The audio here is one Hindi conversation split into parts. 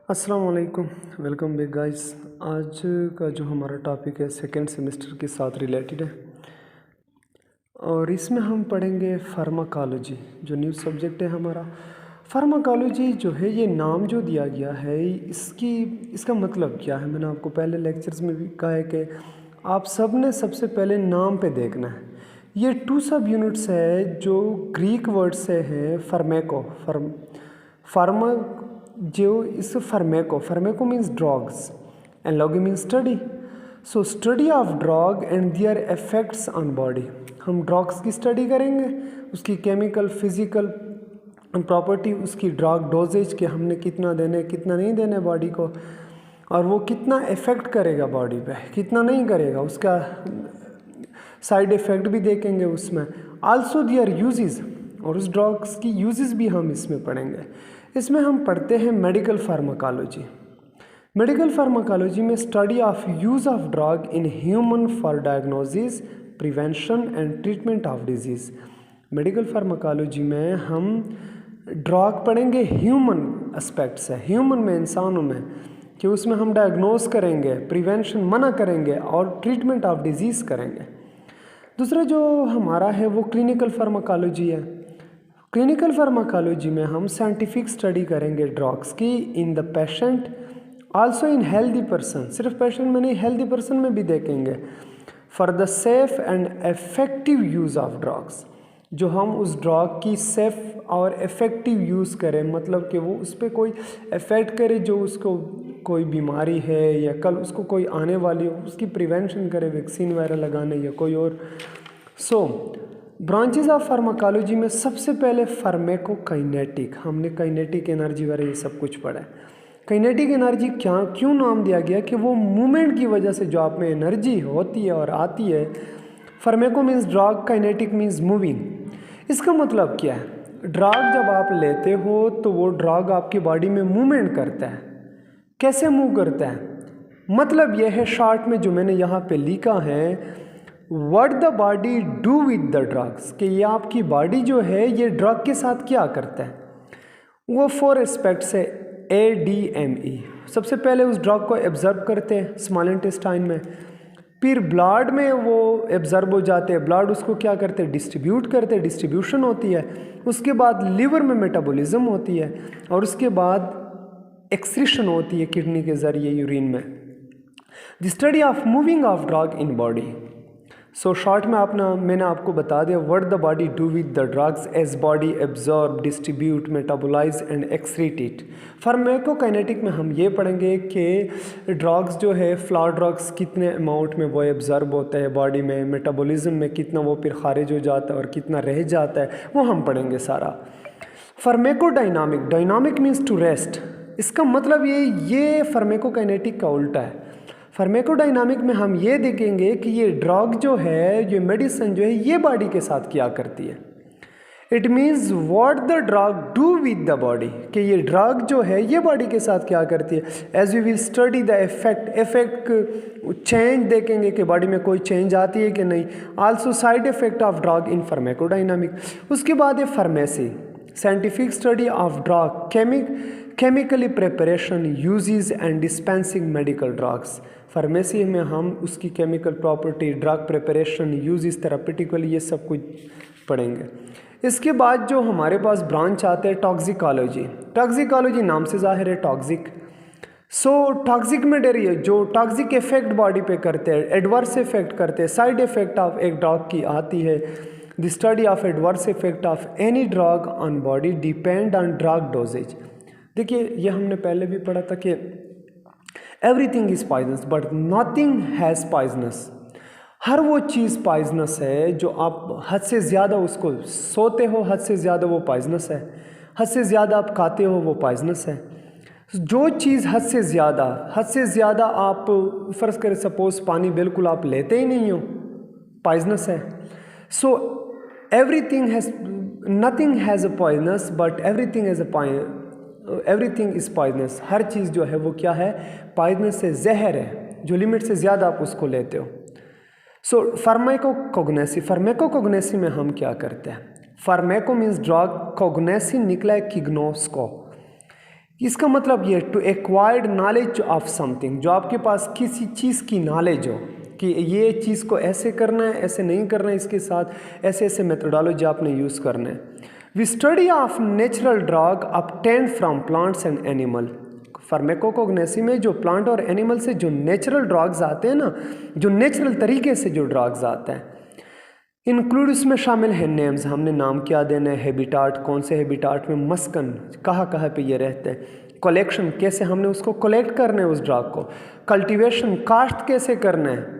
अस्सलाम वालेकुम, वेलकम बैक गाइस। आज का जो हमारा टॉपिक है सेकेंड सेमेस्टर के साथ रिलेटेड है और इसमें हम पढ़ेंगे फार्माकोलॉजी। जो न्यू सब्जेक्ट है हमारा फार्माकोलॉजी जो है, ये नाम जो दिया गया है इसका मतलब क्या है। मैंने आपको पहले लेक्चर्स में भी कहा है कि आप सब ने सबसे पहले नाम पे देखना है। ये 2 सब यूनिट्स है जो ग्रीक वर्ड से हैं फार्मा जो इस pharmaco means drugs and Loggy means study. So study of drug and there effects on body. हम ड्रग्स की स्टडी करेंगे, उसकी केमिकल फिजिकल प्रॉपर्टी, उसकी ड्रग डोजेज के हमने कितना देने कितना नहीं देने बॉडी को, और वो कितना इफ़ेक्ट करेगा बॉडी पे कितना नहीं करेगा, उसका साइड इफ़ेक्ट भी देखेंगे उसमें। आल्सो देयर यूजेस, और उस ड्रग्स की यूजेस भी हम इसमें पढ़ेंगे। इसमें हम पढ़ते हैं मेडिकल फार्माकोलॉजी। मेडिकल फार्माकोलॉजी में study of use of drug in human for diagnosis, prevention and treatment of disease. Medical pharmacology में हम ड्रग पढ़ेंगे ह्यूमन एस्पेक्ट से, ह्यूमन में, इंसानों में, कि उसमें हम डायग्नोस करेंगे, प्रिवेंशन मना करेंगे और ट्रीटमेंट ऑफ डिजीज़ करेंगे। दूसरा जो हमारा है वो क्लिनिकल फार्माकोलॉजी है। क्लिनिकल फार्माकोलॉजी में हम साइंटिफिक स्टडी करेंगे ड्रग्स की in the patient, also in healthy person. सिर्फ पेशेंट में नहीं, हेल्दी पर्सन में भी देखेंगे। For the safe and effective use of drugs, जो हम उस ड्रग की सेफ और इफ़ेक्टिव यूज़ करें, मतलब कि वो उस पर कोई इफ़ेक्ट करे, जो उसको कोई बीमारी है या कल उसको कोई आने वाली हो, उसकी प्रिवेंशन करे, वैक्सीन वगैरह लगाने या कोई और। ब्रांचेस ऑफ फार्माकोलॉजी में सबसे पहले फार्मेकोकाइनेटिक, हमने काइनेटिक एनर्जी वगैरह ये सब कुछ पढ़ा है। काइनेटिक एनर्जी क्यों नाम दिया गया कि वो मूवमेंट की वजह से जो आप में एनर्जी होती है और आती है। Pharmaco means drug, kinetic means moving. इसका मतलब क्या है? ड्रग जब आप लेते हो तो वो ड्रग आपकी बॉडी में मूवमेंट करता है। कैसे मूव करता है? मतलब यह है शॉर्ट में जो मैंने यहाँ पे लिखा है, what the body do with the drugs, कि ये आपकी बॉडी जो है ये ड्रग के साथ क्या करता है। वो 4 एस्पेक्ट्स है ADME। सबसे पहले उस ड्रग को एब्जर्व करते हैं स्मॉल इंटेस्टाइन में, फिर ब्लड में वो एब्जर्व हो जाते हैं, ब्लड उसको क्या करते हैं, डिस्ट्रीब्यूट करते हैं, डिस्ट्रीब्यूशन होती है। उसके बाद लिवर में मेटाबॉलिज्म होती है और उसके बाद एक्सक्रीशन होती है किडनी के ज़रिए यूरिन में। The study of moving of drug in body. So short में मैंने आपको बता दिया what the body do with the drugs as body absorb, distribute, metabolise and excrete it. Pharmacokinetic में हम ये पढ़ेंगे कि ड्रग्स जो है, फ्लॉर ड्रग्स कितने अमाउंट में वो एब्जॉर्ब होता है बॉडी में, मेटाबॉलिज्म में कितना वो फिर खारिज हो जाता है और कितना रह जाता है, वो हम पढ़ेंगे सारा। फार्मेकोडायनामिक, डायनामिक मीन्स टू रेस्ट। इसका मतलब ये फार्मेकोकाइनेटिक का उल्टा है। फार्मेकोडायनामिक में हम ये देखेंगे कि ये ड्रग जो है, ये मेडिसिन जो है, ये बॉडी के साथ क्या करती है। It means what the drug do with the body, कि ये ड्रग जो है ये बॉडी के साथ क्या करती है। As we will study the effect change देखेंगे कि बॉडी में कोई चेंज आती है कि नहीं। Also side effect of drug in pharmacodynamic. उसके बाद है pharmacy, scientific study of drug, chemically preparation, uses and dispensing medical drugs. Pharmacy में हम उसकी chemical property, drug preparation, uses, therapeutically, ये सब कुछ पढ़ेंगे। इसके बाद जो हमारे पास ब्रांच आते हैं टॉक्सिकोलॉजी। टॉक्सिकोलॉजी नाम से जाहिर है टॉक्सिक। टॉक्सिक में डरिए, जो टॉक्सिक इफेक्ट बॉडी पे करते हैं, एडवर्स इफेक्ट करते हैं, साइड इफेक्ट ऑफ एक ड्रग की आती है। The study of adverse effect of any drug on body depend on drug dosages. देखिए, ये हमने पहले भी पढ़ा था कि everything is poisonous but nothing has poisonous. हर वो चीज़ पॉइजनस है जो आप हद से ज़्यादा उसको सोते हो, हद से ज़्यादा वो पॉइजनस है। हद से ज़्यादा आप खाते हो, वो पॉइजनस है। जो चीज़ हद से ज़्यादा आप फ़र्ज़ करें, सपोज़ पानी बिल्कुल आप लेते ही नहीं हो, पॉइजनस है। So everything has, nothing has a poisonous but everything has everything is poisonous. हर चीज़ जो है वो क्या है, पॉइजनस से, जहर है, जो लिमिट से ज़्यादा आप उसको लेते हो। फार्मेकोकोग्नेसी में हम क्या करते हैं। फार्मेको मीन्स ड्रग, कोग्नेसी निकला है किग्नोस को। इसका मतलब ये to acquired knowledge of something, जो आपके पास किसी चीज़ की नॉलेज हो कि ये चीज़ को ऐसे करना है, ऐसे नहीं करना है, इसके साथ ऐसे ऐसे मेथोडोलॉजी आपने यूज़ करना है। We study of natural drug obtained from plants and animal. Pharmacognosy में जो प्लांट और एनिमल से जो नेचुरल ड्रग्स आते हैं ना, जो नेचुरल तरीके से जो ड्रग्स आते हैं, इंक्लूड इसमें शामिल है नेम्स, हमने नाम क्या देना है, हैबिटाट, कौन से हैबिटाट में, मस्कन कहाँ कहाँ पे ये रहते हैं, कलेक्शन कैसे हमने उसको कलेक्ट करना है उस ड्रग को, कल्टीवेशन काश्त कैसे करना है,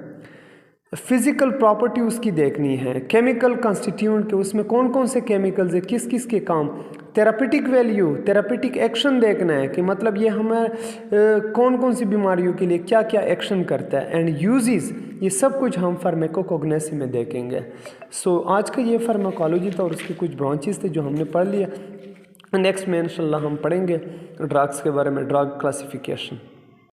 फिजिकल प्रॉपर्टी उसकी देखनी है, केमिकल कॉन्स्टिट्यूएंट के उसमें कौन कौन से केमिकल्स है, किस किस के काम, थेरापेटिक वैल्यू, थेरापेटिक एक्शन देखना है कि मतलब ये हमें कौन कौन सी बीमारियों के लिए क्या क्या एक्शन करता है, एंड यूजेस, ये सब कुछ हम फार्माकोकॉग्निसी में देखेंगे। सो आज का ये फार्माकोलॉजी था और उसके कुछ ब्रांचेस थे जो हमने पढ़ लिया। नेक्स्ट में इंशाल्लाह हम पढ़ेंगे ड्रग्स के बारे में, ड्रग क्लासिफिकेशन।